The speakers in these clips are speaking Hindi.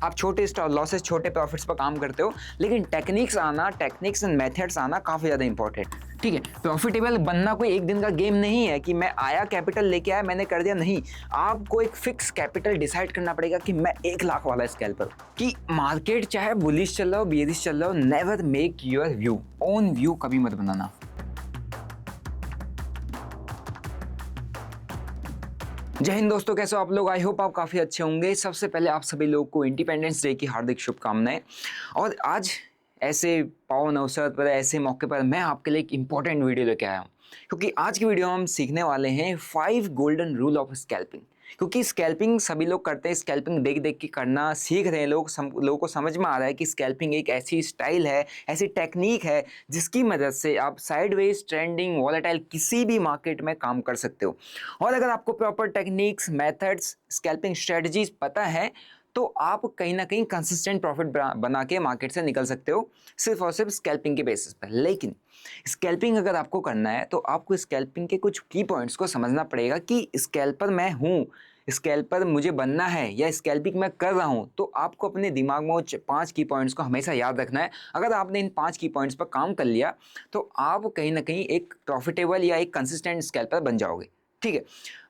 आप छोटे स्टॉप लॉसेस, छोटे प्रॉफिट्स पर काम करते हो, लेकिन टेक्निक्स एंड मेथड्स आना काफ़ी ज़्यादा इंपॉर्टेंट। ठीक है, प्रॉफिटेबल बनना कोई एक दिन का गेम नहीं है कि मैं आया, कैपिटल लेके आया, मैंने कर दिया। नहीं, आपको एक फिक्स कैपिटल डिसाइड करना पड़ेगा कि मैं 1 लाख वाला स्कैल्पर, कि मार्केट चाहे बुलिश चल रहा हो, बेयरिश चल रहा हो, never make your view own view कभी मत बनाना। जय हिंद दोस्तों, कैसे हो आप लोग? आई होप आप काफ़ी अच्छे होंगे। सबसे पहले आप सभी लोग को इंडिपेंडेंस डे की हार्दिक शुभकामनाएं। और आज ऐसे पावन अवसर पर, ऐसे मौके पर मैं आपके लिए एक इंपॉर्टेंट वीडियो लेके आया हूँ, क्योंकि आज की वीडियो हम सीखने वाले हैं 5 गोल्डन रूल ऑफ स्कैल्पिंग। क्योंकि स्कैल्पिंग सभी लोग करते हैं, स्कैल्पिंग देख देख के करना सीख रहे हैं लोग। लोगों को समझ में आ रहा है कि स्कैल्पिंग एक ऐसी स्टाइल है, ऐसी टेक्निक है जिसकी मदद से आप साइडवेज, ट्रेंडिंग, वॉलेटाइल किसी भी मार्केट में काम कर सकते हो। और अगर आपको proper techniques, methods, scalping strategies पता है तो आप कहीं ना कहीं कंसिस्टेंट प्रॉफिट बना के मार्केट से निकल सकते हो, सिर्फ और सिर्फ स्कैल्पिंग के बेसिस पर। लेकिन स्कैल्पिंग अगर आपको करना है तो आपको स्कैल्पिंग के कुछ की पॉइंट्स को समझना पड़ेगा कि स्कैल्पर मैं हूँ, स्कैल्पर मुझे बनना है या स्कैल्पिंग मैं कर रहा हूँ। तो आपको अपने दिमाग में 5 की पॉइंट्स को हमेशा याद रखना है। अगर आपने इन 5 की पॉइंट्स पर काम कर लिया तो आप कहीं ना कहीं एक प्रॉफिटेबल या एक कंसिस्टेंट स्कैल्पर बन जाओगे। ठीक है,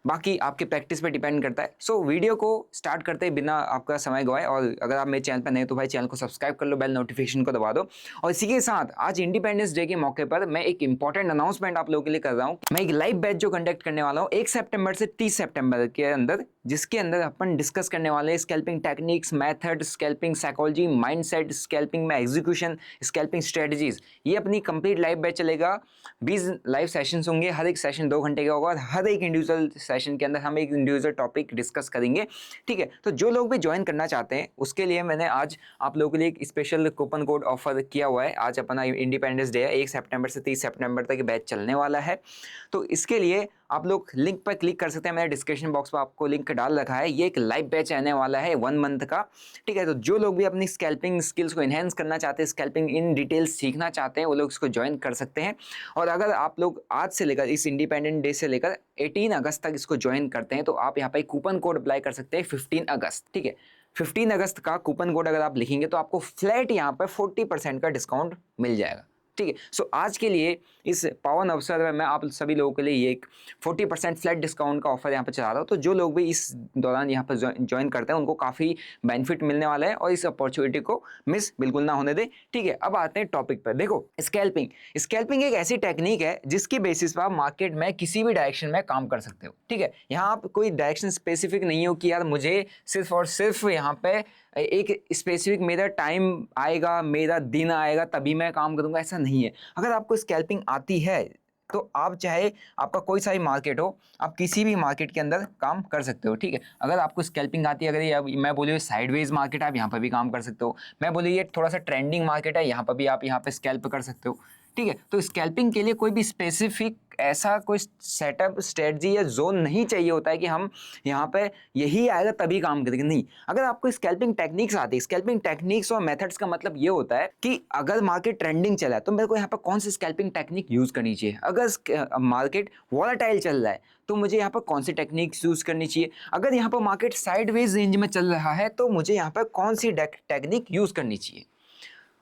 बाकी आपकी प्रैक्टिस पे डिपेंड करता है। सो वीडियो को स्टार्ट करते ही बिना आपका समय गवाए, और अगर आप मेरे चैनल पर नए तो भाई चैनल को सब्सक्राइब कर लो, बेल नोटिफिकेशन को दबा दो। और इसी के साथ आज इंडिपेंडेंस डे के मौके पर मैं एक इंपॉर्टेंट अनाउंसमेंट आप लोगों के लिए कर रहा हूँ। मैं एक लाइव बैच जो कंडक्ट करने वाला हूँ 1 सितंबर से 30 सितंबर के अंदर, जिसके अंदर अपन डिस्कस करने वाले हैं scalping techniques, method, scalping psychology, mindset, scalping में एग्जीक्यूशन, स्कैल्पिंग स्ट्रेटजीज। ये अपनी कंप्लीट लाइव बैच चलेगा। 20 लाइव सेशंस होंगे, हर एक सेशन 2 घंटे का होगा, और हर एक इंडिविजुअल सेशन के अंदर हम एक इंडिविजुअल टॉपिक डिस्कस करेंगे। ठीक है, तो जो लोग भी ज्वाइन करना चाहते हैं उसके लिए मैंने आज आप लोगों के लिए एक स्पेशल कूपन कोड ऑफर किया हुआ है। आज अपना इंडिपेंडेंस डे है, 1 सितंबर से 30 सितंबर तक बैच चलने वाला है। तो इसके लिए आप लोग लिंक पर क्लिक कर सकते हैं, मैंने डिस्क्रिप्शन बॉक्स पर आपको लिंक डाल रखा है। ये एक लाइव बैच आने वाला है 1 मंथ का। ठीक है, तो जो लोग भी अपनी स्कैल्पिंग स्किल्स को एनहेंस करना चाहते हैं, स्कैल्पिंग इन डिटेल सीखना चाहते हैं, वो लोग इसको ज्वाइन कर सकते हैं। और अगर आप लोग आज से लेकर, इस इंडिपेंडेंट डे से लेकर 18 अगस्त तक इसको ज्वाइन करते हैं तो आप यहाँ पर कूपन कोड अप्लाई कर सकते हैं 15 अगस्त। ठीक है, 15 अगस्त का कूपन कोड अगर आप लिखेंगे तो आपको फ्लैट यहाँ पर 40% का डिस्काउंट मिल जाएगा। ठीक है, सो आज के लिए इस पावन अवसर में मैं आप सभी लोगों के लिए ये एक 40% फ्लैट डिस्काउंट का ऑफर यहाँ पर चला रहा हूँ। तो जो लोग भी इस दौरान यहाँ पर ज्वाइन करते हैं उनको काफ़ी बेनिफिट मिलने वाला है, और इस अपॉर्चुनिटी को मिस बिल्कुल ना होने दे। ठीक है, अब आते हैं टॉपिक पर। देखो, स्कैल्पिंग एक ऐसी टेक्निक है जिसकी बेसिस पर आप मार्केट में किसी भी डायरेक्शन में काम कर सकते हो। ठीक है, यहाँ आप कोई डायरेक्शन स्पेसिफिक नहीं हो कि यार मुझे सिर्फ और सिर्फ यहाँ पे एक स्पेसिफिक मेरा टाइम आएगा, मेरा दिन आएगा तभी मैं काम करूंगा, ऐसा नहीं है। अगर आपको स्कैल्पिंग आती है तो आप चाहे आपका कोई सा भी मार्केट हो, आप किसी भी मार्केट के अंदर काम कर सकते हो। ठीक है, अगर आपको स्कैल्पिंग आती है, अगर मैं बोलूँ साइडवेज मार्केट है, आप यहाँ पर भी काम कर सकते हो। मैं बोलूँ ये थोड़ा सा ट्रेंडिंग मार्केट है, यहाँ पर भी आप यहाँ पे स्कैल्प कर सकते हो। ठीक है, तो स्कैल्पिंग के लिए कोई भी स्पेसिफिक ऐसा कोई सेटअप, स्ट्रेटजी या जोन नहीं चाहिए होता है कि हम यहाँ पे यही आएगा तभी काम करेंगे। नहीं, अगर आपको स्कैल्पिंग टेक्निक्स आती है, स्कैल्पिंग टेक्निक्स और मेथड्स का मतलब ये होता है कि अगर मार्केट ट्रेंडिंग चला है तो मेरे को यहाँ पर कौन सी स्कैल्पिंग टेक्निक यूज करनी चाहिए। अगर मार्केट वॉलेटाइल चल रहा है तो मुझे यहाँ पर कौन सी टेक्निक्स यूज करनी चाहिए। अगर यहाँ पर मार्केट साइडवेज रेंज में चल रहा है तो मुझे यहाँ पर कौन सी टेक्निक यूज करनी चाहिए।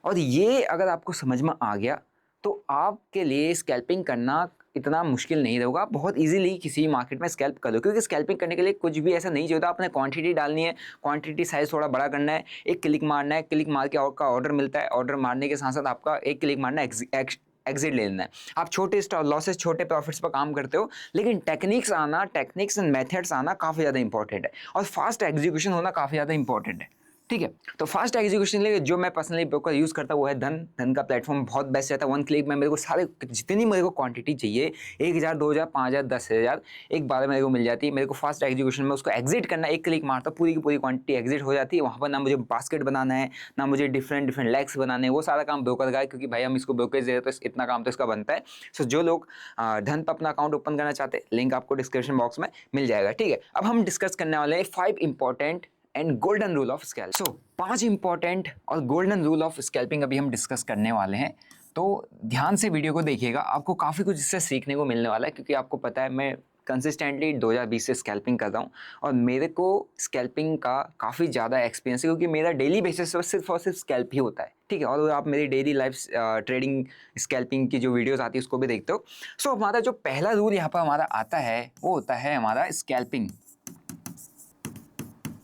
और ये अगर आपको समझ में आ गया तो आपके लिए स्कैल्पिंग करना इतना मुश्किल नहीं रहेगा। आप बहुत इजीली किसी भी मार्केट में स्कैल्प कर लो, क्योंकि स्कैल्पिंग करने के लिए कुछ भी ऐसा नहीं चाहिए होता। आपने क्वांटिटी डालनी है, क्वांटिटी साइज थोड़ा बड़ा करना है, एक क्लिक मारना है, क्लिक मार के आपका ऑर्डर मिलता है, ऑर्डर मारने के साथ साथ आपका एक क्लिक मारना है, एग्जिट ले लेना है। आप छोटे लॉसेस, छोटे प्रॉफिट्स पर काम करते हो, लेकिन टेक्निक्स एंड मेथड्स आना काफ़ी ज़्यादा इंपॉर्टेंट है, और फास्ट एग्जीक्यूशन होना काफ़ी ज़्यादा इंपॉर्टेंट है। ठीक है, तो फास्ट एग्जीक्यूशन लिए जो मैं पर्सनली ब्रोकर यूज़ करता हूँ वो है धन का प्लेटफॉर्म बहुत बेस्ट रहता है। 1 क्लिक में मेरे को सारे जितनी मेरे को क्वांटिटी चाहिए, 1000, 2000, 5000, 10,000 एक बार मेरे को मिल जाती है। मेरे को फास्ट एग्जीक्यूशन में उसको एग्जिट करना है, एक क्लिक मारता पूरी की पूरी क्वांटिटी एग्जिट हो जाती है। वहाँ पर ना मुझे बास्केट बनाना है, ना मुझे डिफरेंट लेग्स बनाने हैं, वो सारा काम ब्रोकर का है, क्योंकि भाई हम इसको ब्रोकरेज दे रहे हैं तो इतना काम तो इसका बनता है। सो जो लोग धन पर अपना अकाउंट ओपन करना चाहते हैं, लिंक आपको डिस्क्रिप्शन बॉक्स में मिल जाएगा। ठीक है, अब हम डिस्कस करने वाले हैं 5 important and golden rule of scalp. So 5 important और गोल्डन रूल ऑफ स्कैल्पिंग अभी हम डिस्कस करने वाले हैं, तो ध्यान से वीडियो को देखिएगा। आपको काफ़ी कुछ इससे सीखने को मिलने वाला है, क्योंकि आपको पता है मैं कंसिस्टेंटली 2020 से स्कैल्पिंग कर रहा हूँ और मेरे को स्कैल्पिंग का काफ़ी ज़्यादा एक्सपीरियंस है, क्योंकि मेरा डेली बेसिस पर सिर्फ और सिर्फ स्कैल्प ही होता है, ठीक है। और आप मेरी डेली लाइफ ट्रेडिंग स्कैल्पिंग की जो वीडियोस आती है उसको भी देखते हो। सो हमारा जो पहला रूल यहाँ पर हमारा आता है वो होता है हमारा स्कैल्पिंग,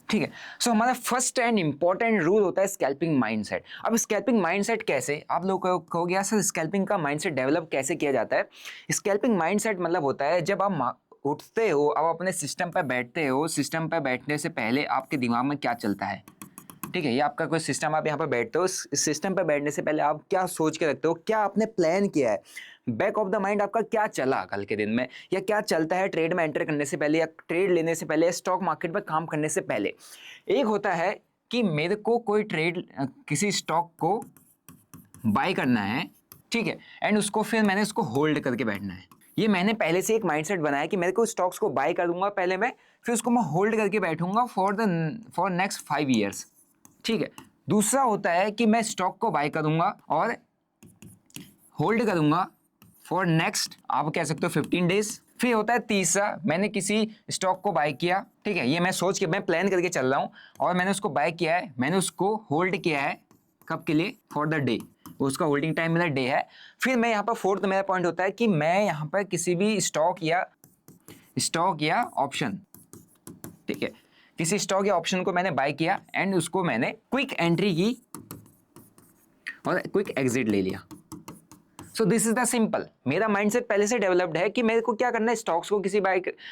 ठीक है। सो हमारा फर्स्ट एंड इंपॉर्टेंट रूल होता है स्कैल्पिंग माइंडसेट। अब स्कैल्पिंग माइंडसेट कैसे, आप लोग कहोगे यार सर स्कैल्पिंग का माइंडसेट डेवलप कैसे किया जाता है। स्कैल्पिंग माइंडसेट मतलब होता है जब आप उठते हो, आप अपने सिस्टम पर बैठते हो, सिस्टम पर बैठने से पहले आपके दिमाग में क्या चलता है, ठीक है। ये आपका कोई सिस्टम, आप यहाँ पर बैठते हो, इस सिस्टम पर बैठने से पहले आप क्या सोच के रखते हो, क्या आपने प्लान किया है, बैक ऑफ द माइंड आपका क्या चला कल के दिन में, या क्या चलता है ट्रेड में एंटर करने से पहले, या ट्रेड लेने से पहले, या स्टॉक मार्केट पर काम करने से पहले। एक होता है कि मेरे को कोई ट्रेड किसी स्टॉक को बाय करना है, ठीक है, एंड उसको फिर मैंने उसको होल्ड करके बैठना है। ये मैंने पहले से एक माइंडसेट बनाया कि मेरे को स्टॉक्स को बाय करूंगा पहले मैं, फिर उसको मैं होल्ड करके बैठूंगा फॉर नेक्स्ट 5 ईयर्स, ठीक है। दूसरा होता है कि मैं स्टॉक को बाय करूंगा और होल्ड करूंगा फॉर नेक्स्ट, आप कह सकते हो 15 डेज। फिर होता है तीसरा, मैंने किसी स्टॉक को बाय किया, ठीक है, ये मैं सोच के मैं प्लान करके चल रहा हूँ और मैंने उसको बाय किया है, मैंने उसको होल्ड किया है, कब के लिए, फॉर द डे, उसका होल्डिंग टाइम मेरा डे है। फिर मैं यहाँ पर फोर्थ मेरा पॉइंट होता है कि मैं यहाँ पर किसी भी स्टॉक या ऑप्शन, ठीक है, किसी स्टॉक या ऑप्शन को मैंने बाय किया एंड उसको मैंने क्विक एंट्री की और क्विक एग्जिट ले लिया। सो दिस इज द सिंपल, मेरा माइंडसेट पहले से डेवलप्ड है कि मेरे को क्या करना है, स्टॉक्स को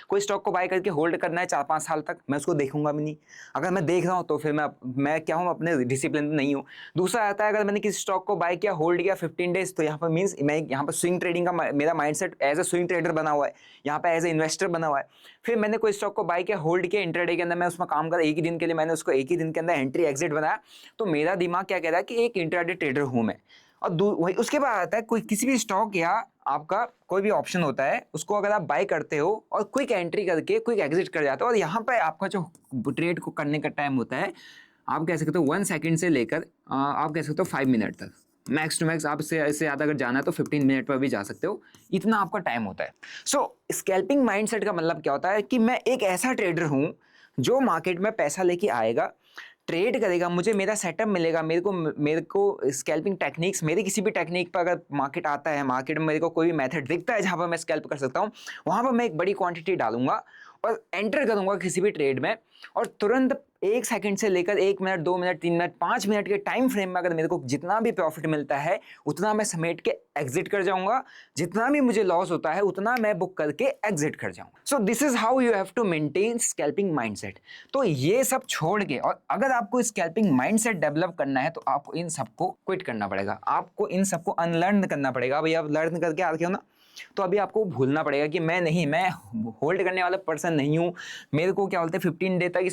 कोई स्टॉक को बाय करके होल्ड करना है 4-5 साल तक, मैं उसको देखूंगा भी नहीं। अगर मैं देख रहा हूँ तो फिर मैं क्या हूँ, अपने डिसिप्लिन में नहीं हूँ। दूसरा आता है अगर मैंने किसी स्टॉक को बाय किया, होल्ड किया 15 डेज, तो यहाँ पर मीन्स मैं यहाँ पर स्विंग ट्रेडिंग का मेरा mindset as a swing trader बना हुआ है, यहाँ पर एज ए इन्वेस्टर बना हुआ है। फिर मैंने कोई स्टॉक को बाय किया, होल्ड किया, इंट्राडे के अंदर मैं उसमें काम कर, एक ही दिन के लिए मैंने उसको एक ही दिन के अंदर एंट्री एग्जिट बनाया, तो मेरा दिमाग क्या कह रहा है कि एक इंट्राडे ट्रेडर हूँ मैं। और वही उसके बाद आता है कोई किसी भी स्टॉक या आपका कोई भी ऑप्शन होता है, उसको अगर आप बाय करते हो और क्विक एंट्री करके क्विक एग्जिट कर जाते हो, और यहाँ पर आपका जो ट्रेड को करने का टाइम होता है, आप कह सकते हो 1 सेकंड से लेकर आप कह सकते हो 5 मिनट तक, मैक्स टू मैक्स आप इससे ज़्यादा अगर जाना है तो 15 मिनट पर भी जा सकते हो, इतना आपका टाइम होता है। सो स्कैल्पिंग माइंडसेट का मतलब क्या होता है कि मैं एक ऐसा ट्रेडर हूँ जो मार्केट में पैसा लेके आएगा, ट्रेड करेगा, मुझे मेरा सेटअप मिलेगा, मेरे को स्कैल्पिंग टेक्निक्स, मेरी किसी भी टेक्निक पर अगर मार्केट आता है, मार्केट में मेरे को कोई भी मेथड दिखता है जहाँ पर मैं स्कैल्प कर सकता हूँ, वहाँ पर मैं एक बड़ी क्वांटिटी डालूंगा और एंटर करूंगा किसी भी ट्रेड में, और तुरंत 1 सेकंड से लेकर 1 मिनट, 2 मिनट, 3 मिनट, 5 मिनट के टाइम फ्रेम में अगर मेरे को जितना भी प्रॉफिट मिलता है उतना मैं समेट के एग्जिट कर जाऊंगा, जितना भी मुझे लॉस होता है उतना मैं बुक करके एग्जिट कर जाऊंगा। So this is how you have to maintain scalping mindset. तो ये सब छोड़ के, और अगर आपको स्कैल्पिंग माइंडसेट डेवलप करना है तो आपको इन सबको क्विट करना पड़ेगा, आपको इन सबको अनलर्न करना पड़ेगा। भाई आप लर्न करके आ गए हो ना, तो अभी आपको भूलना पड़ेगा कि मैं होल्ड करने वाला पर्सन नहीं हूँ, मेरे को क्या बोलते हैं 15 डे तक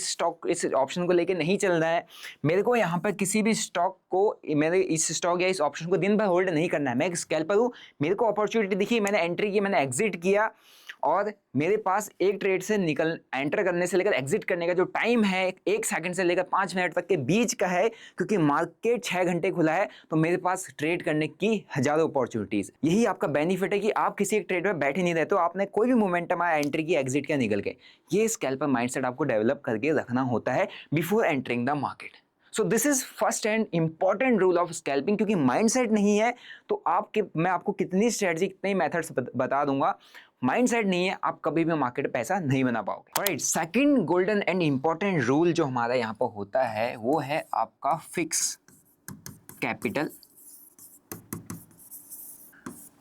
इस ऑप्शन को लेके नहीं चलना है, मेरे को यहाँ पर किसी भी स्टॉक को, मेरे इस स्टॉक या इस ऑप्शन को दिन भर होल्ड नहीं करना है। मैं एक स्कैल्पर हूँ, मेरे को अपॉर्चुनिटी दिखी, मैंने एंट्री की, मैंने एग्जिट किया, और मेरे पास एक ट्रेड से एंटर करने से लेकर एग्जिट करने का जो टाइम है 1 सेकंड से लेकर 5 मिनट तक के बीच का है, क्योंकि मार्केट 6 घंटे खुला है, तो मेरे पास ट्रेड करने की हजारों अपॉर्चुनिटीज। यही आपका बेनिफिट है कि आप किसी एक ट्रेड में बैठे नहीं रहते हो, आपने कोई भी मोमेंटम आया, एंट्री की, एग्जिट किया, निकल गए। ये स्कैल्पर माइंडसेट आपको डेवलप करके रखना होता है before entering the market. So this is first and important rule of scalping, क्योंकि माइंडसेट नहीं है तो मैं आपको कितनी स्ट्रेटजी, कितने मेथड्स बता दूंगा, माइंडसेट नहीं है आप कभी भी मार्केट में पैसा नहीं बना पाओगे। Alright, second golden and important rule जो हमारा यहाँ पर होता है वो है आपका फिक्स कैपिटल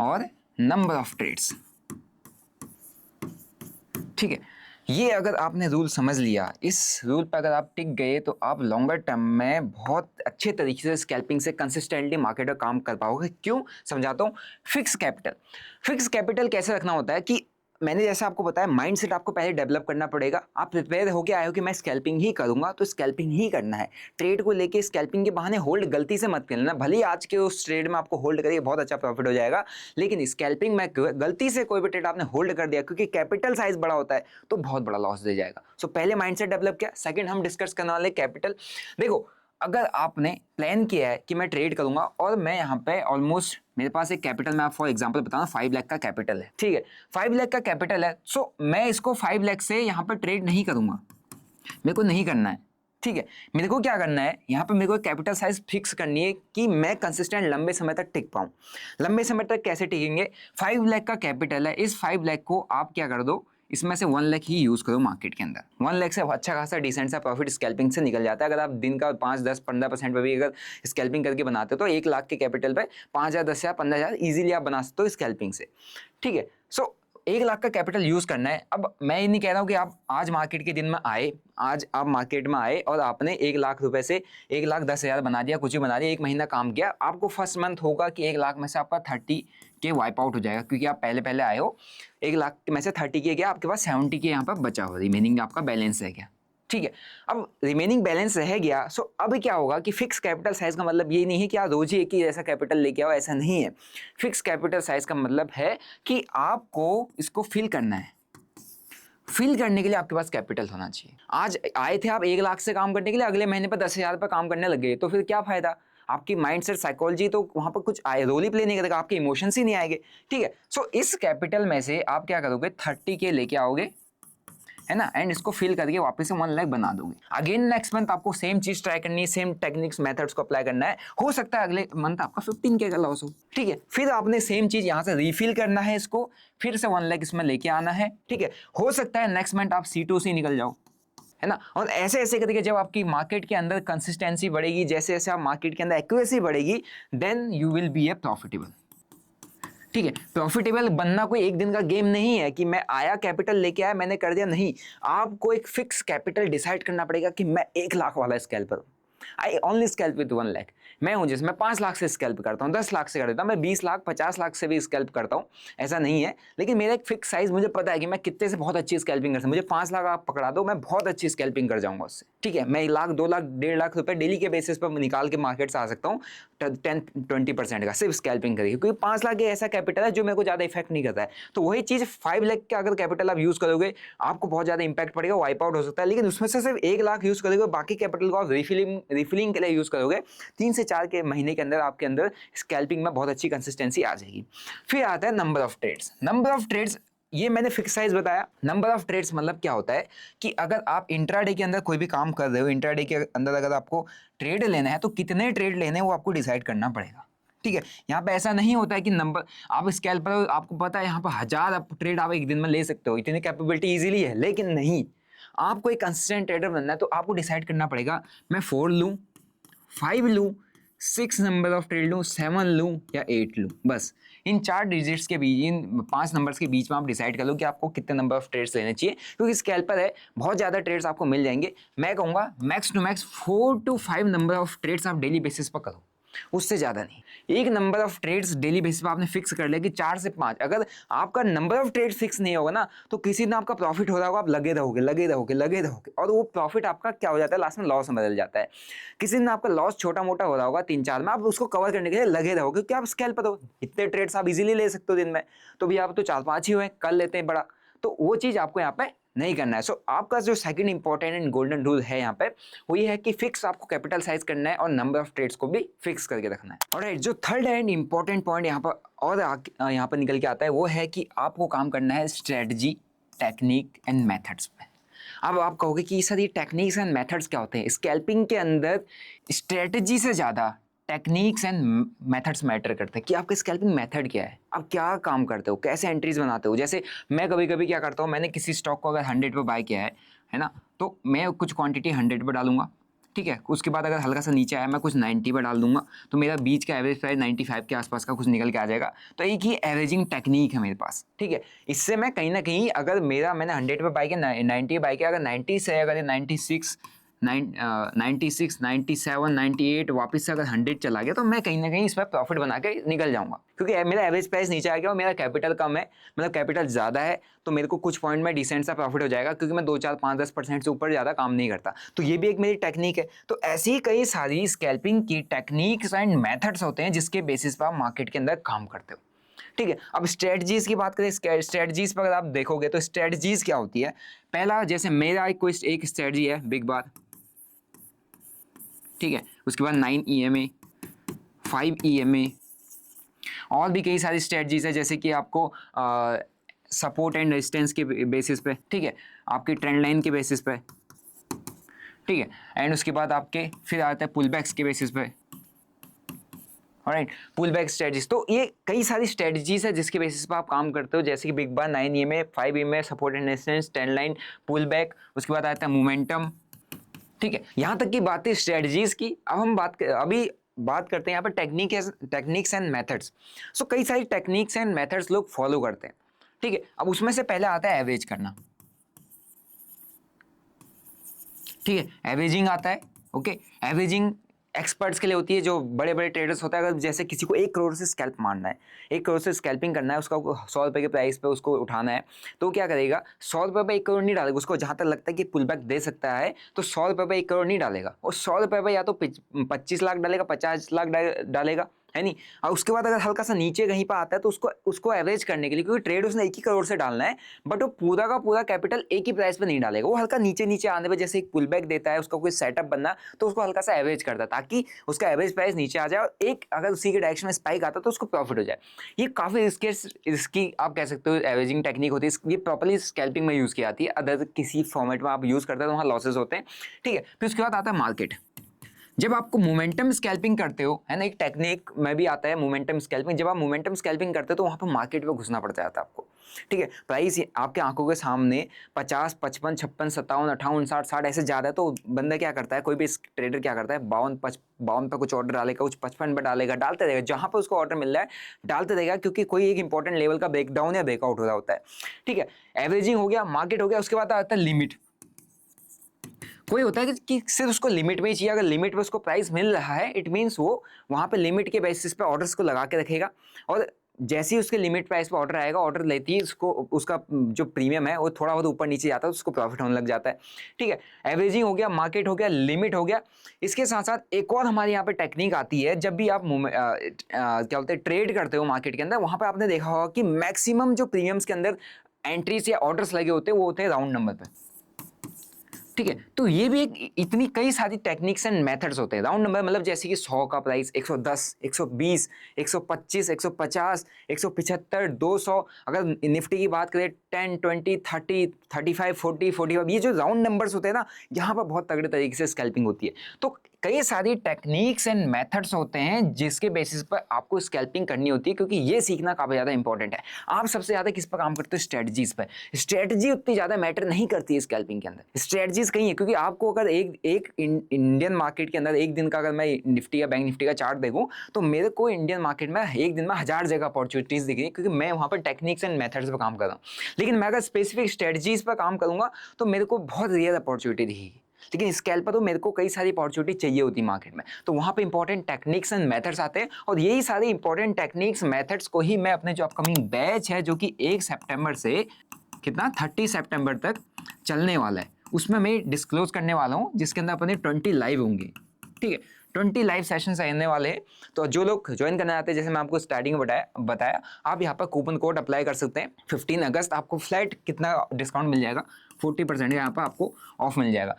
और नंबर ऑफ ट्रेड्स, ठीक है। ये अगर आपने रूल समझ लिया, इस रूल पर अगर आप टिक गए तो आप लॉन्गर टर्म में बहुत अच्छे तरीके से स्कैल्पिंग से कंसिस्टेंटली मार्केट में काम कर पाओगे। क्यों, समझाता हूँ। फिक्स कैपिटल कैसे रखना होता है कि मैंने जैसा आपको बताया, माइंडसेट आपको पहले डेवलप करना पड़ेगा। आप प्रिपेयर होके आए हो कि मैं स्कैल्पिंग ही करूंगा, तो स्कैल्पिंग ही करना है। ट्रेड को लेके स्कैल्पिंग के बहाने होल्ड गलती से मत कर लेना, भले ही आज के उस ट्रेड में आपको होल्ड करिए बहुत अच्छा प्रॉफिट हो जाएगा, लेकिन स्कैल्पिंग में गलती से कोई भी ट्रेड आपने होल्ड कर दिया क्योंकि कैपिटल साइज बड़ा होता है तो बहुत बड़ा लॉस दे जाएगा। सो पहले माइंडसेट डेवलप किया। सेकंड हम डिस्कस करने वाले कैपिटल। देखो, अगर आपने प्लान किया है कि मैं ट्रेड करूंगा और मैं यहाँ पे ऑलमोस्ट मेरे पास एक कैपिटल, मैं आप फॉर एग्जांपल बताऊं 5 लाख का कैपिटल है, ठीक है, 5 लाख का कैपिटल है, सो मैं इसको 5 लाख से यहाँ पे ट्रेड नहीं करूंगा, मेरे को नहीं करना है, ठीक है। मेरे को क्या करना है, यहाँ पे मेरे को कैपिटल साइज फिक्स करनी है कि मैं कंसिस्टेंट लंबे समय तक टिक पाऊं। लंबे समय तक कैसे टिकेंगे, 5 लाख का कैपिटल है, इस 5 लाख को आप क्या कर दो, इसमें से 1 लाख ही यूज करो मार्केट के अंदर। 1 लाख से अच्छा खासा डिसेंट सा प्रॉफिट स्कैल्पिंग से निकल जाता है। अगर आप दिन का 5, 10, 15% पर भी अगर स्कैल्पिंग करके बनाते हो तो 1 लाख के कैपिटल पे 5,000, 10,000, 15,000 इजीली आप बना सकते हो स्कैल्पिंग से, ठीक है। सो 1 लाख का कैपिटल यूज करना है। अब मैं ये नहीं कह रहा हूँ कि आप आज मार्केट के दिन में आए, आज आप मार्केट में आए और आपने 1 लाख रुपए से 1,10,000 बना दिया, कुछ भी बना दिया, 1 महीना काम किया, आपको फर्स्ट मंथ होगा कि 1 लाख में से आपका 30K वाइप आउट हो जाएगा, क्योंकि आप पहले पहले आए हो। 1 लाख में से 30K गया, आपके पास 70K यहाँ पर बचा हो, रिमेनिंग आपका बैलेंस है क्या, ठीक है। अब रिमेनिंग बैलेंस रह गया, सो अब क्या होगा कि फिक्स कैपिटल साइज का मतलब ये नहीं है कि आप रोज ही एक ही ऐसा कैपिटल लेके आओ, ऐसा नहीं है। फिक्स कैपिटल साइज का मतलब है कि आपको इसको फिल करना है। फिल करने के लिए आपके पास कैपिटल होना चाहिए। आज आए थे आप 1 लाख से काम करने के लिए, अगले महीने पर 10,000 पर काम करने लग गए, तो फिर क्या फायदा। आपकी माइंडसेट साइकोलॉजी तो वहां पर कुछ आए रोल ही प्ले नहीं करेगा, आपके इमोशंस ही नहीं आएंगे, ठीक है। सो इस कैपिटल में से आप क्या करोगे, 30K लेके आओगे, है ना, एंड इसको फिल करके वापस से 1 लाख बना दोगे। अगेन नेक्स्ट मंथ आपको सेम चीज ट्राई करनी है, सेम टेक्निक्स मेथड्स को अप्लाई करना है। हो सकता है अगले मंथ आपका 15K का लॉस हो, ठीक है। फिर आपने सेम चीज यहाँ से रिफिल करना है, इसको फिर से 1 लाख इसमें लेके आना है, ठीक है। हो सकता है नेक्स्ट मंथ आप C2C निकल जाओ, है ना। और ऐसे ऐसे करके जब आपकी मार्केट के अंदर कंसिस्टेंसी बढ़ेगी, जैसे जैसे आप मार्केट के अंदर एक्यूरेसी बढ़ेगी, then you will be a profitable, ठीक है। प्रॉफिटेबल बनना कोई एक दिन का गेम नहीं है कि मैं आया कैपिटल लेके आया मैंने कर दिया, नहीं। आपको एक फिक्स कैपिटल डिसाइड करना पड़ेगा कि मैं 1 लाख वाला स्कैल्पर हूं, I only scalp with 1 lakh. मैं हूं जिसमें 5 लाख से स्कैल्प करता हूं, 10 लाख से कर देता हूं, मैं 20 लाख 50 लाख से भी स्कैल्प करता हूं, ऐसा नहीं है। लेकिन मेरा एक फिक्स साइज मुझे पता है कि मैं कितने से बहुत अच्छी स्कैल्पिंग कर सकता हूं। मुझे 5 लाख आप पकड़ा दो, मैं बहुत अच्छी स्कैल्पिंग कर जाऊंगा उससे, ठीक है। मैं 1 लाख 2 लाख 1.5 लाख रुपए डेली के बेसिस पर निकाल के मार्केट से आ सकता हूँ 10-20% का सिर्फ स्कैल्पिंग करके, क्योंकि 5 लाख ऐसा कैपिटल है जो मेरे को ज्यादा इफेक्ट नहीं करता है। तो वही चीज 5 लाख का अगर कैपिटल आप यूज करोगे, आपको बहुत ज्यादा इंपैक्ट पड़ेगा, वाइप आउट हो सकता है। लेकिन उसमें से सिर्फ 1 लाख यूज करोगे, बाकी कैपिटल को आप रिफिलिंग के लिए यूज करोगे, 3 से 4 के महीने के अंदर आपके अंदर स्कैल्पिंग में बहुत अच्छी कंसिस्टेंसी आ जाएगी। फिर आता है number of trades. Number of trades, ये मैंने फिक्स साइज बताया। नंबर ऑफ ट्रेड्स मतलब क्या होता है कि अगर आप इंट्राडे के अंदर कोई भी काम कर रहे हो, इंट्राडे के अंदर अगर आपको ट्रेड लेना है तो कितने ट्रेड लेने हैं वो आपको डिसाइड करना पड़ेगा, ठीक है। यहाँ पे ऐसा नहीं होता है कि नंबर आप स्कैल्पर, आपको पता है यहाँ पर 1000 ट्रेड आप एक दिन में ले सकते हो, इतनी कैपेबिलिटी इजीली है। लेकिन नहीं, आपको एक कंसिस्टेंट ट्रेडर बनना है तो आपको डिसाइड करना पड़ेगा मैं 4 लूँ, 5 लूँ, 6 नंबर ऑफ ट्रेड लूँ, 7 लूँ या 8 लूँ। बस इन 4 डिजिट्स के बीच, इन 5 नंबर्स के बीच में आप डिसाइड कर लो कि आपको कितने नंबर ऑफ ट्रेड्स लेने चाहिए, क्योंकि स्कैल्पर है, बहुत ज़्यादा ट्रेड्स आपको मिल जाएंगे। मैं कहूँगा max to max 4 to 5 number of trades आप डेली बेसिस पर करो, उससे ज़्यादा नहीं। एक number of trades daily basis पर आपने फिक्स कर लिया कि 4 से 5। अगर आपका नंबर ऑफ ट्रेड फिक्स नहीं होगा ना, तो किसी दिन आपका प्रॉफिट हो रहा होगा, आप लगे रहोगे लगे रहोगे लगे रहोगे, और वो प्रॉफिट आपका क्या हो जाता है, लास्ट में लॉस में बदल जाता है। किसी दिन आपका लॉस छोटा मोटा हो रहा होगा 3-4 में, आप उसको कवर करने के लिए लगे रहोगे, क्योंकि आप स्कैल्पर हो, इतने ट्रेड्स आप इजीली ले सकते हो दिन में। तो भी आप तो 4-5 ही हुए, कर लेते हैं बड़ा, तो वो चीज़ आपको यहाँ पे नहीं करना है। सो आपका जो second important and golden rule है यहाँ पे, वो ये है कि फिक्स आपको कैपिटल साइज करना है और नंबर ऑफ ट्रेड्स को भी फिक्स करके रखना है। ऑलराइट, जो थर्ड एंड इंपॉर्टेंट पॉइंट यहाँ पर और यहाँ पर निकल के आता है, वो है कि आपको काम करना है स्ट्रेटजी, टेक्निक एंड मेथड्स पे। अब आप कहोगे कि सर ये टेक्निक्स एंड मेथड्स क्या होते हैं? स्कैल्पिंग के अंदर स्ट्रेटजी से ज़्यादा टेक्निक्स एंड मेथड्स मैटर करते हैं कि आपका स्कैल्पिंग मेथड क्या है, आप क्या काम करते हो, कैसे एंट्रीज बनाते हो। जैसे मैं कभी कभी क्या करता हूँ, मैंने किसी स्टॉक को अगर 100 पे बाय किया है ना, तो मैं कुछ क्वांटिटी 100 पे डालूंगा, ठीक है। उसके बाद अगर हल्का सा नीचे आया मैं कुछ 90 पे डाल दूंगा, तो मेरा बीच का एवरेज प्राइस 95 के आसपास का कुछ निकल के आ जाएगा। तो एक ही एवरेजिंग टेक्निक है मेरे पास, ठीक है। इससे मैं कहीं ना कहीं, अगर मैंने 100 पे बाय किया, 90 बाय किया, अगर 90 से अगर 96, 97, 98 वापस से अगर 100 चला गया, तो मैं कहीं ना कहीं इसमें प्रॉफिट बना के निकल जाऊंगा, क्योंकि मेरा एवरेज प्राइस नीचे आ गया और मेरा कैपिटल कम है, मतलब कैपिटल ज़्यादा है, तो मेरे को कुछ पॉइंट में डिसेंट सा प्रॉफिट हो जाएगा, क्योंकि मैं 2, 4, 5, 10% से ऊपर ज़्यादा काम नहीं करता। तो ये भी एक मेरी टेक्निक है। तो ऐसी ही कई सारी स्कैल्पिंग की टेक्निक्स एंड मेथड्स होते हैं जिसके बेसिस पर आप मार्केट के अंदर काम करते हो, ठीक है। अब स्ट्रेटजीज की बात करें, स्ट्रेटजीज पर अगर आप देखोगे तो स्ट्रेटजीज क्या होती है। पहला, जैसे मेरा एक स्ट्रेटजी है बिग बार, ठीक है। उसके बाद 9 EMA, 5 EMA, और भी कई सारी स्ट्रेटजीज है, जैसे कि आपको सपोर्ट एंड रेजिस्टेंस के बेसिस पे, ठीक है, आपकी ट्रेंड लाइन के बेसिस पे, ठीक है, एंड उसके बाद आपके फिर आता है पुल बैक्स के बेसिस पे, ऑलराइट, पुल बैक स्ट्रेटजीज। तो ये कई सारी स्ट्रेटजीज है जिसके बेसिस पे आप काम करते हो, जैसे कि big bar, 9 EMA, 5 EMA, support and resistance, trend line, pull back, उसके बाद आता है मोमेंटम, ठीक है। यहाँ तक की बात है स्ट्रेटजीज की। अब हम अभी बात करते हैं यहाँ पर टेक्निक्स एंड मेथड्स। सो कई सारी टेक्निक्स एंड मेथड्स लोग फॉलो करते हैं, ठीक है। अब उसमें से पहले आता है एवरेज करना, ठीक है, एवरेजिंग आता है, ओके। एवरेजिंग एक्सपर्ट्स के लिए होती है, जो बड़े बड़े ट्रेडर्स होता है। अगर जैसे किसी को 1 करोड़ से स्कैल्प मारना है, 1 करोड़ से स्कैल्पिंग करना है, उसका 100 रुपये के प्राइस पे उसको उठाना है, तो क्या करेगा, 100 रुपये पे 1 करोड़ नहीं डालेगा। उसको जहाँ तक लगता है कि पुल बैक दे सकता है, तो 100 रुपये पे 1 करोड़ नहीं डालेगा। और 100 रुपये पे या तो 25 लाख डालेगा, 50 लाख डालेगा, है नहीं। और उसके बाद अगर हल्का सा नीचे कहीं पर आता है तो उसको एवरेज करने के लिए, क्योंकि ट्रेड उसने 1 ही करोड़ से डालना है, बट वो पूरा का पूरा कैपिटल एक ही प्राइस पे नहीं डालेगा। वो हल्का नीचे नीचे आने पे, जैसे एक पुल बैक देता है, उसका कोई सेटअप बनना, तो उसको हल्का सा एवरेज करता है, ताकि उसका एवरेज प्राइस नीचे आ जाए और एक अगर उसी के डायरेक्शन में स्पाइक आता है तो उसको प्रॉफिट हो जाए। ये काफ़ी इसकी आप कह सकते हो एवरेजिंग टेक्निक होती है। ये प्रॉपर्ली स्कैल्पिंग में यूज़ की जाती है, अदर किसी फॉर्मेट में आप यूज़ करते हैं तो वहाँ लॉसेज होते हैं, ठीक है। फिर उसके बाद आता है मार्केट। जब आपको मोमेंटम स्कैल्पिंग करते हो, है ना, एक टेक्निक में भी आता है मोमेंटम स्कैल्पिंग। जब आप मोमेंटम स्कैल्पिंग करते हो तो वहाँ पर मार्केट में घुसना पड़ जाता है आपको, ठीक है। प्राइस आपके आंखों के सामने 50, 55, 56, 57, 58, 60 ऐसे ज़्यादा है, तो बंदा क्या करता है, कोई भी ट्रेडर क्या करता है, 52 पर कुछ ऑर्डर डालेगा, कुछ 55 पर डालेगा, डालते रहेगा, जहाँ पर उसको ऑर्डर मिल रहा है डालते रहेगा, क्योंकि कोई एक इंपॉर्टेंट लेवल का ब्रेकडाउन या ब्रेकआउट हो रहा होता है, ठीक है। एवरेजिंग हो गया, मार्केट हो गया, उसके बाद आता है लिमिट। कोई होता है कि सिर्फ उसको लिमिट में ही चाहिए। अगर लिमिट में उसको प्राइस मिल रहा है, इट मीन्स वो वहाँ पे लिमिट के बेसिस पे ऑर्डर्स को लगा के रखेगा, और जैसे ही उसके लिमिट प्राइस पे ऑर्डर आएगा, ऑर्डर लेती है उसको, उसका जो प्रीमियम है वो थोड़ा बहुत ऊपर नीचे जाता है, उसको प्रॉफिट होने लग जाता है, ठीक है। एवरेजिंग हो गया, मार्केट हो गया, लिमिट हो गया। इसके साथ साथ एक और हमारे यहाँ पे टेक्निक आती है। जब भी आप क्या बोलते हैं ट्रेड करते हो मार्केट के अंदर, वहाँ पर आपने देखा होगा कि मैक्सिमम जो प्रीमियम्स के अंदर एंट्रीज या ऑर्डर्स लगे होते हैं वो होते हैं राउंड नंबर पे, ठीक है। तो ये भी एक इतनी कई सारी टेक्निक्स एंड मेथड्स होते हैं। राउंड नंबर मतलब जैसे कि 100 का प्राइस 110, 120, 125, 150, 175, 200। अगर निफ्टी की बात करें 10, 20, 30, 35, 40, 45, ये जो राउंड नंबर्स होते हैं ना, यहाँ पर बहुत तगड़े तरीके से स्कैल्पिंग होती है। तो कई सारी टेक्निक्स एंड मेथड्स होते हैं जिसके बेसिस पर आपको स्कैल्पिंग करनी होती है, क्योंकि ये सीखना काफ़ी ज़्यादा इंपॉर्टेंट है। आप सबसे ज़्यादा किस पर काम करते हो, स्ट्रेटजीज पर। स्ट्रेटजी उतनी ज़्यादा मैटर नहीं करती है स्कैल्पिंग के अंदर, स्ट्रेटजीज कहीं है, क्योंकि आपको अगर एक इंडियन मार्केट के अंदर एक दिन का, अगर मैं निफ्टी या बैंक निफ्टी का चार्ट देखूँ, तो मेरे को इंडियन मार्केट में एक दिन में 1000 जगह अपॉर्चुनिटीज़ दिख रही है, क्योंकि मैं वहाँ पर टेक्निक्स एंड मेथड्स पर काम कर रहा हूँ। लेकिन मैं अगर स्पेसिफिक स्ट्रेटजीज पर काम करूँगा तो मेरे को बहुत रेयर अपॉर्चुनिटी दिखेगी। लेकिन स्केल पर तो मेरे को कई सारी अपॉर्चुनिटी चाहिए होती है मार्केट में, तो वहाँ पे इंपॉर्टेंट टेक्निक्स एंड मेथड्स आते हैं। और यही सारे इंपॉर्टेंट टेक्निक्स मेथड्स को ही मैं अपने जो अपकमिंग बैच है, जो कि 1 सितंबर से कितना 30 सितंबर तक चलने वाला है, उसमें मैं डिस्क्लोज करने वाला हूँ, जिसके अंदर अपने 20 लाइव होंगे, ठीक है। 20 लाइव सेशंस आने वाले हैं। तो जो लोग ज्वाइन करना चाहते हैं, जैसे मैं आपको स्टार्टिंग में बताया, आप यहाँ पर कूपन कोड अप्लाई कर सकते हैं। 15 अगस्त आपको फ्लैट कितना डिस्काउंट मिल जाएगा, 40% यहाँ पर आपको ऑफ मिल जाएगा।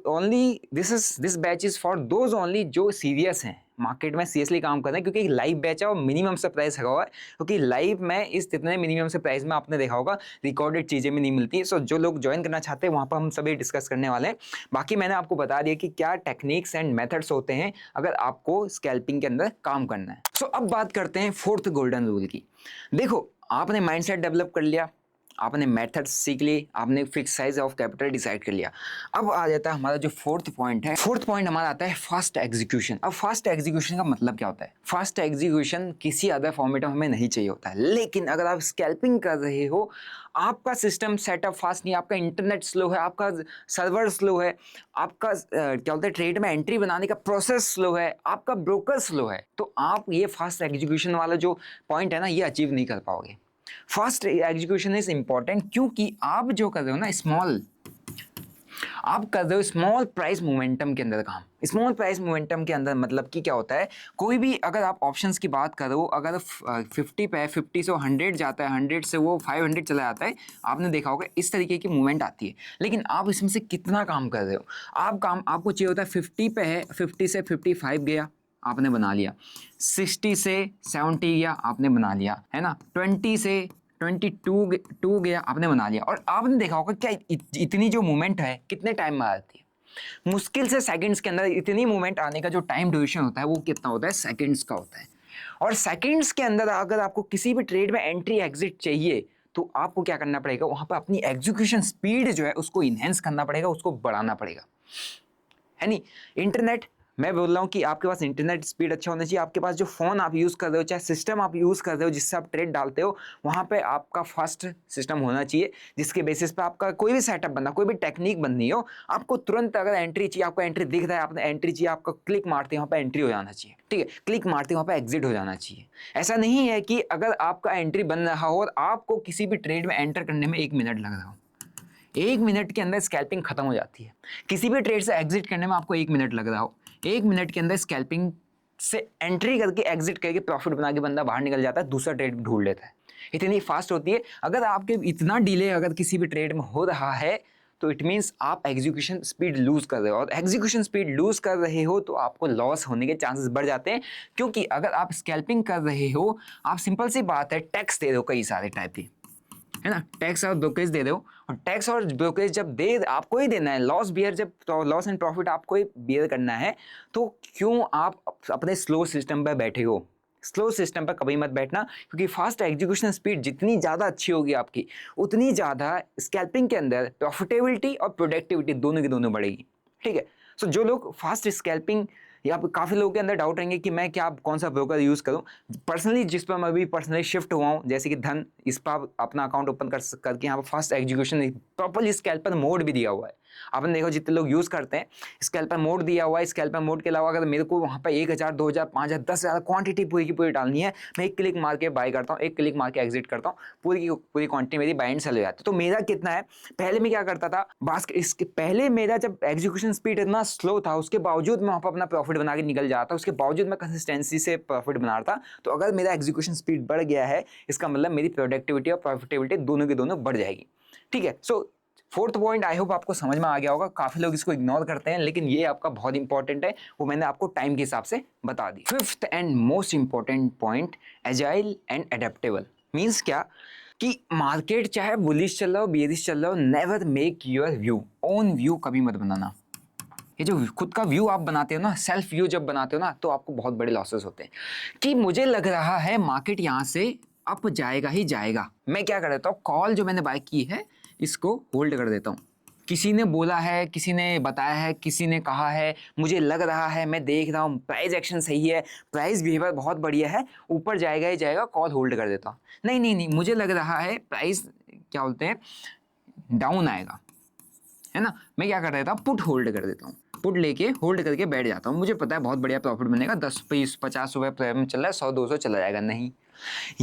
Only this batch is for those only जो सीरियस हैं, मार्केट में सीरियसली काम कर रहे हैं, क्योंकि लाइव बैच है और मिनिमम से प्राइस लगा हुआ है, क्योंकि लाइव में इस इतने मिनिमम से प्राइस में आपने देखा होगा रिकॉर्डेड चीज़ें भी नहीं मिलती। सो जो लोग ज्वाइन करना चाहते हैं वहाँ पर हम सभी डिस्कस करने वाले हैं। बाकी मैंने आपको बता दिया कि क्या टेक्निक्स एंड मेथड्स होते हैं अगर आपको स्कैल्पिंग के अंदर काम करना है। सो अब बात करते हैं 4th गोल्डन रूल की। देखो, आपने माइंडसेट डेवलप कर लिया, आपने मेथड्स सीख ली, आपने fix size of capital decide कर लिया। अब आ जाता है हमारा जो 4th पॉइंट है। 4th पॉइंट हमारा आता है फास्ट एग्जीक्यूशन। अब फास्ट एग्जीक्यूशन का मतलब क्या होता है? फास्ट एग्जीक्यूशन किसी अदर फॉर्मेट में हमें नहीं चाहिए होता है, लेकिन अगर आप स्कैल्पिंग कर रहे हो, आपका सिस्टम सेटअप फास्ट नहीं है, आपका इंटरनेट स्लो है, आपका सर्वर स्लो है, आपका क्या बोलते हैं ट्रेड में एंट्री बनाने का प्रोसेस स्लो है, आपका ब्रोकर स्लो है, तो आप ये फास्ट एग्जीक्यूशन वाला जो पॉइंट है ना, ये अचीव नहीं कर पाओगे। फास्ट एग्जीक्यूशन इज इंपॉर्टेंट, क्योंकि आप जो कर रहे हो ना आप कर रहे हो स्मॉल प्राइस मोमेंटम के अंदर काम। स्मॉल प्राइस मोमेंटम के अंदर मतलब कि क्या होता है, कोई भी अगर आप ऑप्शंस की बात करो, अगर 50 पे 50 से 100 जाता है, 100 से वो 500 चला जाता है, आपने देखा होगा इस तरीके की मूवमेंट आती है। लेकिन आप इसमें से कितना काम कर रहे हो, आपको चाहिए होता है 50 पे है, 50 से 55 गया आपने बना लिया, 60 से 70 गया आपने बना लिया, है ना, 20 से 22 गया आपने बना लिया। और आपने देखा होगा क्या इतनी जो मूवमेंट है कितने टाइम में आती है, मुश्किल से सेकंड्स के अंदर इतनी मूवमेंट आने का जो टाइम ड्यूरेशन होता है वो कितना होता है, सेकंड्स का होता है। और सेकंड्स के अंदर अगर आपको किसी भी ट्रेड में एंट्री एग्जिट चाहिए तो आपको क्या करना पड़ेगा, वहां पर अपनी एग्जीक्यूशन स्पीड जो है उसको इनहेंस करना पड़ेगा, उसको बढ़ाना पड़ेगा, है नहीं। इंटरनेट, मैं बोल रहा हूँ कि आपके पास इंटरनेट स्पीड अच्छा होना चाहिए, आपके पास जो फ़ोन आप यूज़ कर रहे हो, चाहे सिस्टम आप यूज़ कर रहे हो जिससे आप ट्रेड डालते हो, वहाँ पे आपका फास्ट सिस्टम होना चाहिए, जिसके बेसिस पे आपका कोई भी सेटअप बनना, कोई भी टेक्निक बननी हो, आपको तुरंत अगर एंट्री चाहिए, आपको एंट्री दिख रहा है, आपने एंट्री चाहिए, आपको क्लिक मारते वहाँ पर एंट्री हो जाना चाहिए, ठीक है, क्लिक मारते वहाँ पर एग्जिट हो जाना चाहिए। ऐसा नहीं है कि अगर आपका एंट्री बन रहा हो और आपको किसी भी ट्रेड में एंटर करने में 1 मिनट लग रहा हो, 1 मिनट के अंदर स्कैल्पिंग खत्म हो जाती है। किसी भी ट्रेड से एग्जिट करने में आपको 1 मिनट लग रहा हो, 1 मिनट के अंदर स्कैल्पिंग से एंट्री करके एग्जिट करके प्रॉफिट बना के बंदा बाहर निकल जाता है, दूसरा ट्रेड ढूंढ लेता है। इतनी फास्ट होती है। अगर आपके इतना डिले अगर किसी भी ट्रेड में हो रहा है तो इट मीन्स आप एग्जीक्यूशन स्पीड लूज कर रहे हो, और एग्जीक्यूशन स्पीड लूज कर रहे हो तो आपको लॉस होने के चांसेस बढ़ जाते हैं। क्योंकि अगर आप स्कैल्पिंग कर रहे हो, आप सिंपल सी बात है टैक्स दे रहे हो कई सारे टाइप के, है ना, टैक्स और ब्रोकरेज दे दो, और टैक्स और ब्रोकरेज जब दे आपको ही देना है, लॉस बियर जब लॉस एंड प्रॉफिट आपको ही बियर करना है, तो क्यों आप अपने स्लो सिस्टम पर बैठे हो। स्लो सिस्टम पर कभी मत बैठना, क्योंकि फास्ट एग्जीक्यूशन स्पीड जितनी ज़्यादा अच्छी होगी आपकी, उतनी ज़्यादा स्कैल्पिंग के अंदर प्रॉफिटेबिलिटी और प्रोडक्टिविटी दोनों की दोनों बढ़ेगी, ठीक है। सो जो लोग फास्ट स्कैल्पिंग, या काफ़ी लोगों के अंदर डाउट रहेंगे कि मैं क्या कौन सा ब्रोकर यूज़ करूं, पर्सनली जिस पर मैं अभी पर्सनली शिफ्ट हुआ हूं, जैसे कि धन, इस पर आप अपना अकाउंट ओपन करके यहाँ पर fast execution properly scalper mode भी दिया हुआ है। आपने देखो जितने लोग यूज़ करते हैं, स्कैल्पर मोड दिया हुआ है। स्कैल्पर मोड के अलावा अगर मेरे को वहाँ पर 1000, 2000, 5000, 10,000 क्वांटिटी पूरी की पूरी डालनी है, मैं एक क्लिक मार के बाय करता हूँ, एक क्लिक मार के एग्जिट करता हूँ, पूरी की पूरी क्वांटिटी मेरी बाय एंड सेल हो जाती है। तो मेरा कितना है, पहले मैं क्या करता था, इसके पहले मेरा जब एग्जीक्यूशन स्पीड इतना स्लो था, उसके बावजूद मैं वहाँ पर अपना प्रॉफिट बना के निकल जाता, उसके बावजूद मैं कंसिस्टेंसी से प्रॉफिट बना रहा था। तो अगर मेरा एग्जीक्यूशन स्पीड बढ़ गया है, इसका मतलब मेरी प्रोडक्टिविटी और प्रॉफिटेबिलिटी दोनों की दोनों बढ़ जाएगी, ठीक है। सो फोर्थ पॉइंट आई होप आपको समझ में आ गया होगा। काफी लोग इसको इग्नोर करते हैं, लेकिन ये आपका बहुत इंपॉर्टेंट है, वो मैंने आपको टाइम के हिसाब से बता दी। Fifth and most important point, agile and adaptable. Means क्या कि मार्केट चाहे बुलिश चल रहा हो, बेरिश चल रहा हो, never make your view, own view कभी मत बनाना। ये जो खुद का व्यू आप बनाते हो ना, सेल्फ व्यू जब बनाते हो ना, तो आपको बहुत बड़े लॉसेस होते हैं। कि मुझे लग रहा है मार्केट यहाँ से अप जाएगा ही जाएगा, मैं क्या कर देता हूँ, कॉल जो मैंने बाय की है इसको होल्ड कर देता हूँ। किसी ने बोला है, किसी ने बताया है, किसी ने कहा है, मुझे लग रहा है, मैं देख रहा हूँ प्राइस एक्शन सही है, प्राइस बिहेवियर बहुत बढ़िया है, ऊपर जाएगा ही जाएगा, कॉल होल्ड कर देता हूँ। नहीं नहीं नहीं, मुझे लग रहा है प्राइस क्या बोलते हैं डाउन आएगा, है ना, मैं क्या कर देता हूँ, पुट होल्ड कर देता हूँ। पुट लेके होल्ड करके बैठ जाता हूँ, मुझे पता है बहुत बढ़िया प्रॉफिट बनेगा, 10, 20, 50 रुपये में चल रहा है, 100, 200 चला जाएगा। नहीं,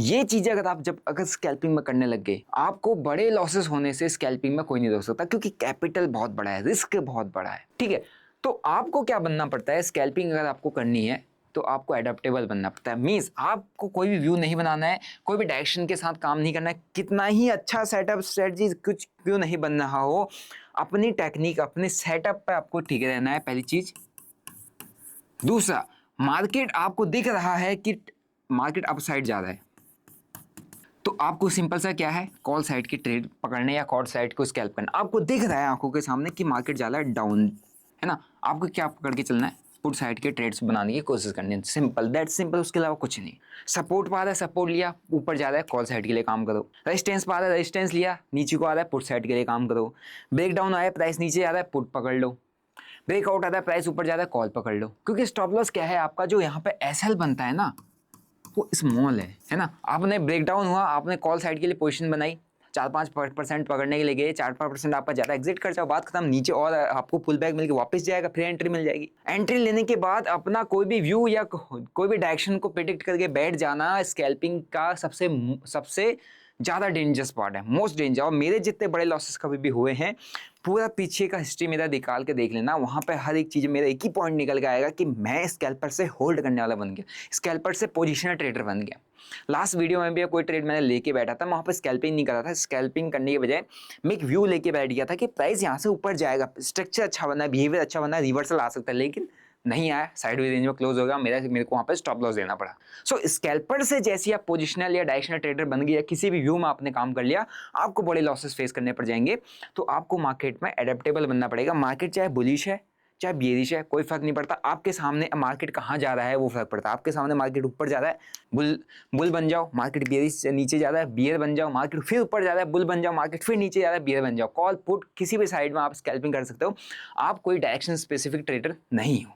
ये चीजें अगर स्कैल्पिंग में करने लग गए, आपको बड़े लॉसेस होने से स्कैल्पिंग में कोई नहीं रोक सकता, क्योंकि कैपिटल बहुत बड़ा है, रिस्क बहुत बड़ा है, ठीक है। तो आपको क्या बनना पड़ता है, स्कैल्पिंग अगर आपको करनी है तो आपको एडेप्टेबल बनना पड़ता है। मीन्स आपको कोई भी व्यू नहीं बनाना है, कोई भी डायरेक्शन के साथ काम नहीं करना है, कितना ही अच्छा सेटअप स्ट्रेटजी कुछ क्यों नहीं बन रहा हो, अपनी टेक्निक अपने सेटअप पे आपको ठीक रहना है, पहली चीज। दूसरा, मार्केट आपको दिख रहा है कि मार्केट अप साइड जा रहा है, तो आपको सिंपल सा क्या है, कॉल साइड की ट्रेड पकड़ने या कॉल साइड को स्कैल्प करना। आपको दिख रहा है आंखों के सामने कि मार्केट जा रहा है डाउन, है ना, आपको क्या पकड़ के चलना है, पुट साइड के ट्रेड्स बनाने की कोशिश करनी है, सिंपल, दैट सिंपल, उसके अलावा कुछ नहीं। सपोर्ट पा रहा है, सपोर्ट लिया, ऊपर जा रहा है, कॉल साइड के लिए काम करो। रेजिस्टेंस पा रहा है, रेजिस्टेंस लिया, नीचे को आ रहा है, पुट साइड के लिए काम करो। ब्रेक डाउन आया, प्राइस नीचे आ रहा है, पुट पकड़ लो। ब्रेकआउट आता है, प्राइस ऊपर जा रहा है, कॉल पकड़ लो। क्योंकि स्टॉप लॉस क्या है आपका, जो यहाँ पे एसएल बनता है ना, वो स्मॉल है ना। आपने ब्रेकडाउन हुआ, आपने कॉल साइड के लिए पोजीशन बनाई, 4-5% पकड़ने के लिए गए, 4-5% आपका ज़्यादा एग्जिट कर जाओ, बात खत्म, नीचे और आपको पुल बैक मिलकर वापस जाएगा, फिर एंट्री मिल जाएगी। एंट्री लेने के बाद अपना कोई भी व्यू या कोई भी डायरेक्शन को प्रिडिक्ट करके बैठ जाना स्कैल्पिंग का सबसे ज़्यादा डेंजरस पार्ट है, मोस्ट डेंजर। और मेरे जितने बड़े लॉसेस कभी भी हुए हैं, पूरा पीछे का हिस्ट्री मेरा निकाल के देख लेना, वहाँ पे हर एक चीज़ मेरा एक ही पॉइंट निकल के आएगा कि मैं स्कैल्पर से होल्ड करने वाला बन गया, स्कैल्पर से पोजिशनल ट्रेडर बन गया। लास्ट वीडियो में भी कोई ट्रेड मैंने लेके बैठा था, वहाँ पर स्कैल्पिंग नहीं कर रहा था, स्कैल्पिंग करने के बजाय मैं एक व्यू लेके बैठ गया था कि प्राइस यहाँ से ऊपर जाएगा, स्ट्रक्चर अच्छा बना है, बिहेवियर अच्छा बना है, रिवर्सल आ सकता है, लेकिन नहीं आया, साइडवेज रेंज में क्लोज हो गया, मेरे को वहाँ पे स्टॉप लॉस देना पड़ा। सो स्कैल्पर से जैसे आप पोजिशनल या डायरेक्शनल ट्रेडर बन गए या किसी भी व्यू में आपने काम कर लिया, आपको बड़े लॉसेस फेस करने पड़ जाएंगे। तो आपको मार्केट में एडेप्टेबल बनना पड़ेगा। मार्केट चाहे बुलिश है चाहे बेरिश है, कोई फर्क नहीं पड़ता। आपके सामने मार्केट कहाँ जा रहा है वो फर्क पड़ता है। आपके सामने मार्केट ऊपर जा रहा है, बुल बन जाओ, मार्केट बेरिश से नीचे जा रहा है, बियर बन जाओ, मार्केट फिर ऊपर जा रहा है, बुल बन जाओ, मार्केट फिर नीचे जा रहा है, बियर बन जाओ। कॉल पुट किसी भी साइड में आप स्कैल्पिंग कर सकते हो, आप कोई डायरेक्शन स्पेसिफिक ट्रेडर नहीं हो।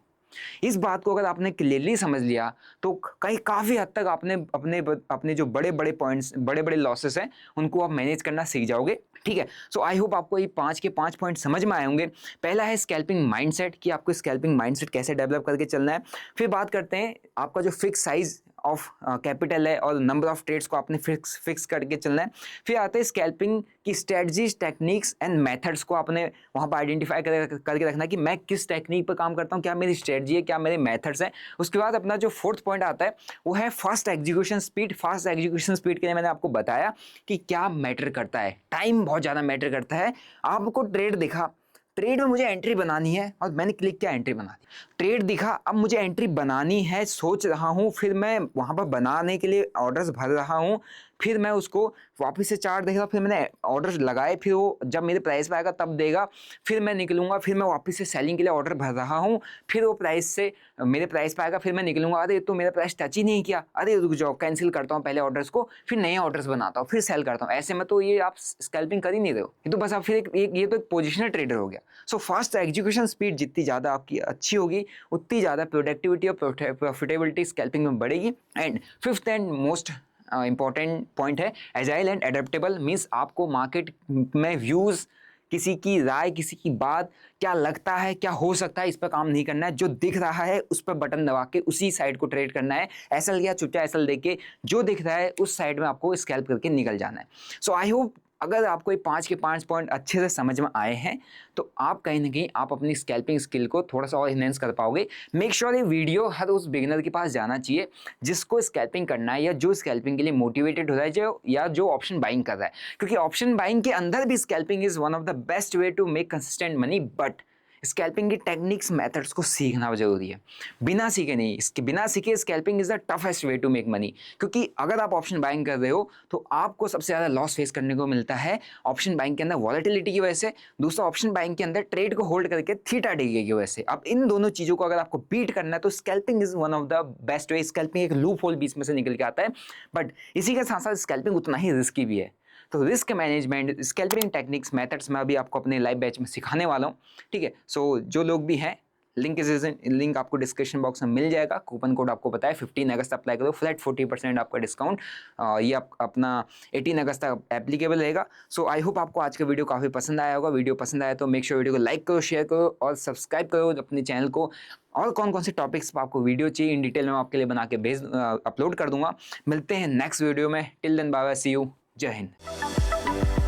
इस बात को अगर आपने क्लियरली समझ लिया तो कहीं काफ़ी हद तक आपने अपने अपने जो बड़े बड़े पॉइंट्स, बड़े बड़े लॉसेस हैं, उनको आप मैनेज करना सीख जाओगे। ठीक है, सो आई होप आपको ये 5 के 5 पॉइंट समझ में आए होंगे। पहला है स्कैल्पिंग माइंडसेट, कि आपको स्कैल्पिंग माइंडसेट कैसे डेवलप करके चलना है। फिर बात करते हैं आपका जो फिक्स साइज ऑफ कैपिटल है और नंबर ऑफ ट्रेड्स को आपने फिक्स करके चलना है। फिर आते हैं स्कैल्पिंग की स्ट्रेटजीज, टेक्निक्स एंड मेथड्स को आपने वहाँ पर आइडेंटिफाई करके रखना कि मैं किस टेक्निक पर काम करता हूँ, क्या मेरी स्ट्रेटजी है, क्या मेरे मेथड्स हैं। उसके बाद अपना जो फोर्थ पॉइंट आता है वो है fast execution speed. Fast execution speed के लिए मैंने आपको बताया कि क्या मैटर करता है, टाइम बहुत ज़्यादा मैटर करता है। आपको ट्रेड दिखा, ट्रेड में मुझे एंट्री बनानी है और मैंने क्लिक किया, एंट्री बना दी। ट्रेड दिखा, अब मुझे एंट्री बनानी है, सोच रहा हूँ, फिर मैं वहाँ पर बनाने के लिए ऑर्डर्स भर रहा हूँ, फिर मैं उसको वापस से चार्ट देखेगा, फिर मैंने ऑर्डर्स लगाए, फिर वो जब मेरे प्राइस पे आएगा तब देगा, फिर मैं निकलूंगा, फिर मैं वापस से सेलिंग के लिए ऑर्डर भर रहा हूँ, फिर वो प्राइस से मेरे प्राइस पे आएगा, फिर मैं निकलूंगा, अरे तो मेरा प्राइस टच ही नहीं किया, अरे रुक जाओ, कैंसिल करता हूँ पहले ऑर्डर्स को, फिर नए ऑर्डर्स बनाता हूँ, फिर सेल करता हूँ। ऐसे में तो ये आप स्कैल्पिंग कर ही नहीं रहे हो, ये तो बस आप फिर ये तो एक पोजिशनल ट्रेडर हो गया। सो फास्ट एग्जीक्यूशन स्पीड जितनी ज़्यादा आपकी अच्छी होगी, उतनी ज़्यादा प्रोडक्टिविटी और प्रॉफिटेबिलिटी स्कैल्पिंग में बढ़ेगी। And fifth and most important point है एजाइल एंड एडेप्टेबल। मीन्स आपको मार्केट में व्यूज़, किसी की राय, किसी की बात, क्या लगता है, क्या हो सकता है, इस पर काम नहीं करना है। जो दिख रहा है उस पर बटन दबा के उसी साइड को ट्रेड करना है। एसएल या चुट्टा एसएल देख के जो दिख रहा है उस साइड में आपको स्कैल्प करके निकल जाना है। सो आई होप अगर आपको ये 5 के 5 पॉइंट अच्छे से समझ में आए हैं तो आप कहीं ना कहीं आप अपनी स्कैल्पिंग स्किल को थोड़ा सा और इनहेंस कर पाओगे। मेक श्योर ये वीडियो हर उस बिगिनर के पास जाना चाहिए जिसको स्कैल्पिंग करना है या जो स्कैल्पिंग के लिए मोटिवेटेड हो रहा है, जो ऑप्शन बाइंग कर रहा है। क्योंकि ऑप्शन बाइंग के अंदर भी scalping is one of the best way to make consistent money, but scalping की टेक्निक्स, मेथड्स को सीखना जरूरी है। बिना सीखे नहीं, इसके बिना सीखे scalping is the toughest way to make money. क्योंकि अगर आप ऑप्शन बाइंग कर रहे हो तो आपको सबसे ज़्यादा लॉस फेस करने को मिलता है ऑप्शन बाइंग के अंदर वॉलेटिलिटी की वजह से, दूसरा ऑप्शन बाइंग के अंदर ट्रेड को होल्ड करके थीटा डीके की वजह से। अब इन दोनों चीज़ों को अगर आपको बीट करना है तो scalping is one of the best way. Scalping एक लूप होल बीच में से निकल के आता है, बट इसी के साथ साथ स्कैल्पिंग उतना ही रिस्की भी है। तो risk management, scalping techniques, methods मैं अभी आपको अपने लाइव बैच में सिखाने वाला हूँ। ठीक है, सो जो लोग भी हैं, लिंक आपको डिस्क्रिप्शन बॉक्स में मिल जाएगा। कूपन कोड आपको पता है 15 अगस्त अप्लाई करो, फ्लैट 40% आपका डिस्काउंट। ये अपना 18 अगस्त तक एप्लीकेबल रहेगा। सो आई होप आपको आज का वीडियो काफ़ी पसंद आया होगा। वीडियो पसंद आया तो मेक श्योर वीडियो को लाइक करो, शेयर करो और सब्सक्राइब करो अपने चैनल को। और कौन कौन से टॉपिक्स पर आपको वीडियो चाहिए इन डिटेल में आपके लिए बना के अपलोड कर दूंगा। मिलते हैं नेक्स्ट वीडियो में। Till then bye bye, see you, Jai Hind.